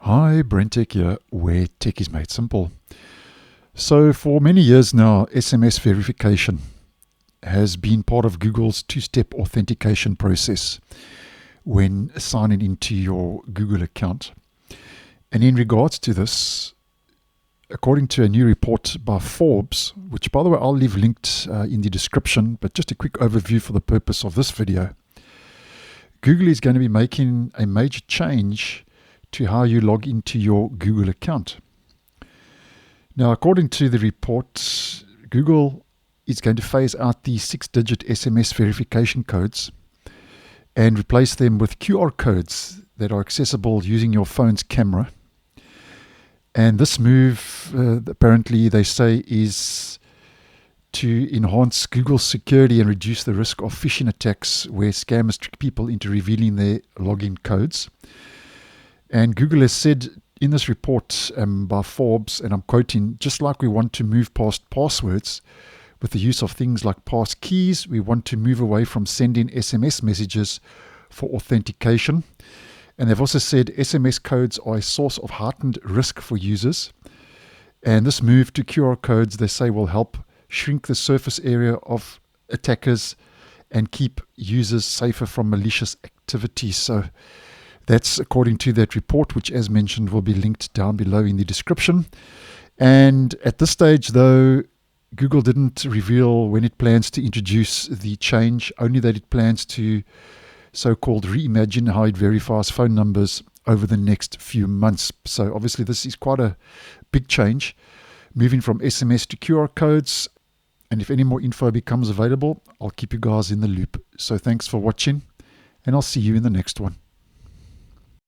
Hi, BrenTech here, where tech is made simple. So for many years now, SMS verification has been part of Google's two-step authentication process when signing into your Google account. And in regards to this, according to a new report by Forbes, which by the way I'll leave linked in the description, but just a quick overview for the purpose of this video, Google is going to be making a major change to how you log into your Google account. Now, according to the report, Google is going to phase out the 6-digit SMS verification codes and replace them with QR codes that are accessible using your phone's camera. And this move, apparently they say, is to enhance Google's security and reduce the risk of phishing attacks where scammers trick people into revealing their login codes. And Google has said in this report by Forbes, and I'm quoting, just like we want to move past passwords with the use of things like pass keys, we want to move away from sending SMS messages for authentication. And they've also said SMS codes are a source of heightened risk for users. And this move to QR codes, they say, will help shrink the surface area of attackers and keep users safer from malicious activities. So that's according to that report, which, as mentioned, will be linked down below in the description. And at this stage, though, Google didn't reveal when it plans to introduce the change, only that it plans to so-called reimagine how it verifies phone numbers over the next few months. So obviously this is quite a big change, moving from SMS to QR codes. And if any more info becomes available, I'll keep you guys in the loop. So thanks for watching, and I'll see you in the next one.